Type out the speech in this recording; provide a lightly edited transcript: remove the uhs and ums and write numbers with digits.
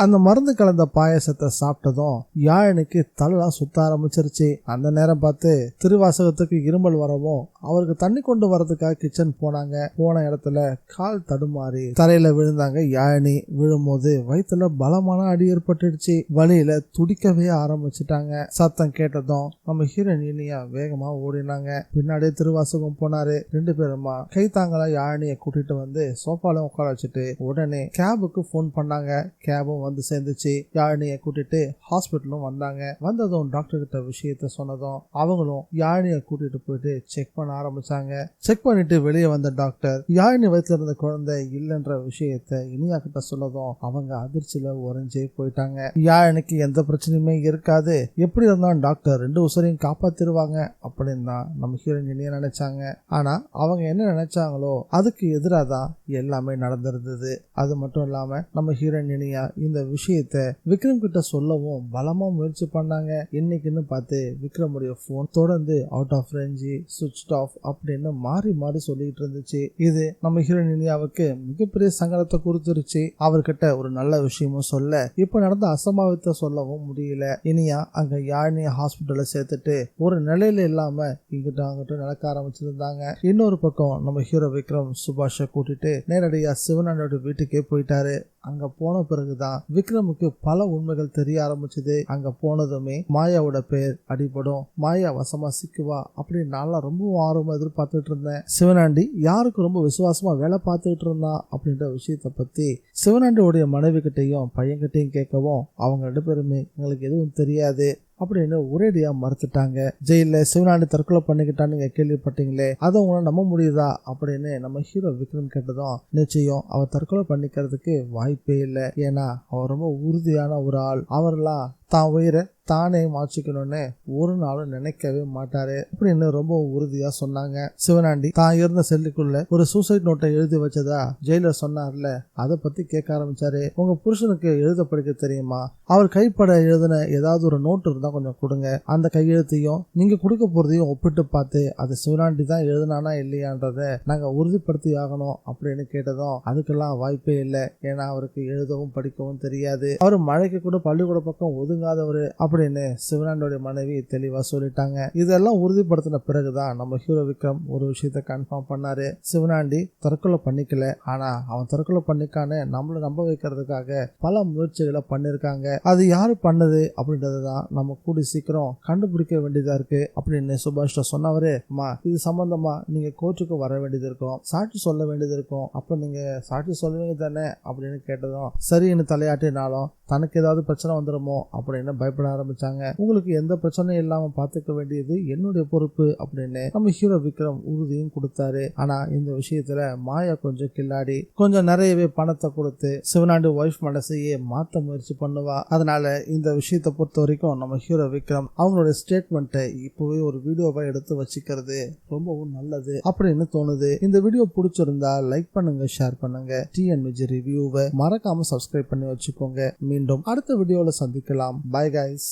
அந்த மருந்து கலந்த பாயசத்தை சாப்பிட்டதும் யாழினிக்கு தலைலாம் சுத்த ஆரம்பிச்சிருச்சு. அந்த நேரம் பார்த்து திருவாசகத்துக்கு இருமல் வரவும் அவருக்கு தண்ணி கொண்டு வரதுக்காக கிச்சன் போனாங்க. போன இடத்துல கால் தடுமாறி தரையில விழுந்தாங்க. யாழினி விழும்போது வயிற்றுல பலமான அடி ஏற்பட்டுடுச்சு. வழியில துடிக்கவே ஆரம்பிச்சுட்டாங்க. சத்தம் கேட்டதும் நம்ம ஹீரோயின் இனியா வேகமா ஓடினாங்க. பின்னாடியே திருவாசகம் போனாரு. 2 பேருமா கை தாங்களா யாழினிய கூட்டிட்டு வந்து சோஃபால உட்கார வச்சுட்டு உடனே கேபுக்கு போன் பண்ணாங்க. கேபும் வந்து சேர்ந்துச்சு. யாழினிய கூட்டிட்டு ஹாஸ்பிட்டலும் வந்தாங்க. வந்ததும் டாக்டர் கிட்ட விஷயத்த சொன்னதும் அவங்களும் யாழினிய கூட்டிட்டு போயிட்டு செக் பண்ண ஆரம்பிச்சாங்க. செக் பண்ணிட்டு வெளியே வந்த டாக்டர் யாழினி வயிற்றுல இருந்த குழந்தை இல்லைன்ற விஷயத்த இனியா கிட்ட சொன்னதும் அவங்க அதிர்ச்சியில உறைஞ்சே போயிட்டாங்க. யாழினிக்கு எந்த பிரச்சனையுமே இருக்காது, எப்படி இருந்தாலும் டாக்டர் 2 உசரையும் காப்பாத்திருவாங்க அப்படின்னு தான் நம்ம ஹீரோயின் இனியா நினைச்சாங்க. ஆனா அவங்க என்ன நினைச்சாங்களோ அதுக்கு எதிராக தான் எல்லாமே நடந்திருந்தது. அது மட்டும் இல்லாம நம்ம ஹீரோயின் இனியா இந்த விஷயத்த விக்ரம் கிட்ட சொல்லவும் பலமா முயற்சி பண்ணாங்க. இன்னைக்குன்னு பார்த்து விக்ரமுடைய போன் தொடர்ந்து அவுட் ஆஃப் ரேஞ்சு, சுவிட்ச் ஆஃப் அப்படின்னு மாறி மாறி சொல்லிட்டு இருந்துச்சு. இது நம்ம ஹீரோயின் இனியாவுக்கு மிகப்பெரிய சங்கடத்தை கொடுத்துருச்சு. அவர்கிட்ட ஒரு நல்ல விஷயமும் சொல்ல, இப்ப நடந்த அசம்பாவித்த சொல்லவும் முடியல. இனியா அங்க யாழினிய ஹாஸ்பிட்டல்ல சேர்த்துட்டு ஒரு நிலையில இல்லாம இங்கிட்ட அங்கிட்ட நடக்க ஆரம்பிச்சிருந்தாங்க. இன்னொரு பக்கம் நம்ம ஹீரோ விக்ரம் சுபாஷை கூட்டிட்டு நேரடியா சிவனாண்டியோட வீட்டுக்கே போயிட்டாரு. அங்க போன பிறகுதான் விக்ரமுக்கு பல உண்மைகள் தெரிய ஆரம்பிச்சது. அங்க போனதுமே மாயாவோட பேர் அடிபடும், மாயா வசமா சிக்குவா அப்படின்னு நான் ரொம்ப ஆர்வமா எதிர்பார்த்துட்டு இருந்தேன். சிவனாண்டி யாருக்கு ரொம்ப விசுவாசமா வேலை பார்த்துட்டு இருந்தான் அப்படின்ற விஷயத்த பத்தி சிவனாண்டியோடைய மனைவி கிட்டையும் பையன்கிட்டையும் கேட்கவும் அவங்க 2 பேருமே எங்களுக்கு எதுவும் தெரியாது அப்படின்னு ஒரேடியா மறுத்துட்டாங்க. ஜெயில சிவனாண்டி தற்கொலை பண்ணிக்கிட்டான்னு நீங்க கேள்விப்பட்டீங்களே, அதை உங்களை நம்ப முடியுதா அப்படின்னு நம்ம ஹீரோ விக்ரம் கேட்டதும் நிச்சயம் அவர் தற்கொலை பண்ணிக்கிறதுக்கு வாய்ப்பே இல்லை. ஏன்னா அவர் ரொம்ப உறுதியான ஒரு ஆள். அவரெல்லாம் தான் உயிரை தானே மாற்றிக்கணும்னு ஒரு நாளும் நினைக்கவே மாட்டாரு அப்படின்னு ரொம்ப உறுதியா சொன்னாங்க. சிவனாண்டி தான் இருந்த செல்லுக்குள்ள ஒரு சூசைட் நோட்டை எழுதி வச்சதா ஜெயிலர் சொன்னார்ல, அதை பத்தி கேட்க ஆரம்பிச்சாரு. உங்க புருஷனுக்கு எழுத படிக்க தெரியுமா? அவர் கைப்பட எழுதின ஏதாவது ஒரு நோட்டு இருந்தா கொஞ்சம் கொடுங்க. அந்த கையெழுத்தையும் நீங்க கொடுக்க போறதையும் ஒப்பிட்டு பார்த்து அது சிவனாண்டி தான் எழுதினானா இல்லையான்றத நாங்க உறுதிப்படுத்தி ஆகணும் அப்படின்னு கேட்டதும் அதுக்கெல்லாம் வாய்ப்பே இல்லை. ஏன்னா அவருக்கு எழுதவும் படிக்கவும் தெரியாது. அவர் மழைக்கு கூட பள்ளிக்கூட பக்கம் ஒதுங்காதவரு அப்படின்னு சிவனாண்டியோட மனைவி தெளிவா சொல்லிட்டாங்க. இதெல்லாம் உறுதிப்படுத்தின பிறகுதான் நம்ம ஹீரோ விக்ரம் ஒரு விஷயத்த கன்ஃபார்ம் பண்ணாரு. சிவனாண்டி தற்கொலை பண்ணிக்கல, ஆனா அவன் தற்கொலை பண்ணிக்கான்னு நம்மள நம்ப வைக்கிறதுக்காக பல முயற்சிகளை பண்ணிருக்காங்க. அது யாரு பண்ணது அப்படின்றதுதான் நம்ம கூடி சீக்கிரம் கண்டுபிடிக்க வேண்டியதா இருக்கு அப்படின்னு சுபாஷ் சொன்னவரு. அம்மா இது சம்பந்தமா நீங்க கோர்ட்டுக்கு வர வேண்டியது இருக்கும், சாட்சி சொல்ல வேண்டியது இருக்கும், அப்ப நீங்க சாட்சி சொல்லுவீங்க தானே அப்படின்னு கேட்டதும் சரின்னு தலையாட்டினாலும் தனக்கு ஏதாவது பிரச்சனை வந்துருமோ அப்படின்னு பயப்பட ஆரம்பிச்சாங்க. உங்களுக்கு எந்த பிரச்சனையும் இல்லாம பாத்துக்க வேண்டியது என்னுடைய பொறுப்பு அப்படின்னு நம்ம ஹீரோ விக்ரம் உறுதியும் கொடுத்தாரு. ஆனா இந்த விஷயத்துல மாயா கொஞ்சம் கில்லாடி, கொஞ்சம் நிறையவே பணத்தை கொடுத்து சிவனாண்டி ஒய்ஃப் மனசையே மாத்த முயற்சி பண்ணுவா. அதனால இந்த விஷயத்தை பொறுத்த வரைக்கும் நம்ம ஹீரோ விக்ரம் அவங்களோட ஸ்டேட்மெண்ட்டை இப்பவே ஒரு வீடியோவா எடுத்து வச்சுக்கிறது ரொம்பவும் நல்லது அப்படின்னு தோணுது. இந்த வீடியோ பிடிச்சிருந்தா லைக் பண்ணுங்க, ஷேர் பண்ணுங்க. TNVJ ரிவ்யூவை மறக்காம சப்ஸ்கிரைப் பண்ணி வச்சுக்கோங்க. மீண்டும் அடுத்த வீடியோல சந்திக்கலாம். Bye guys.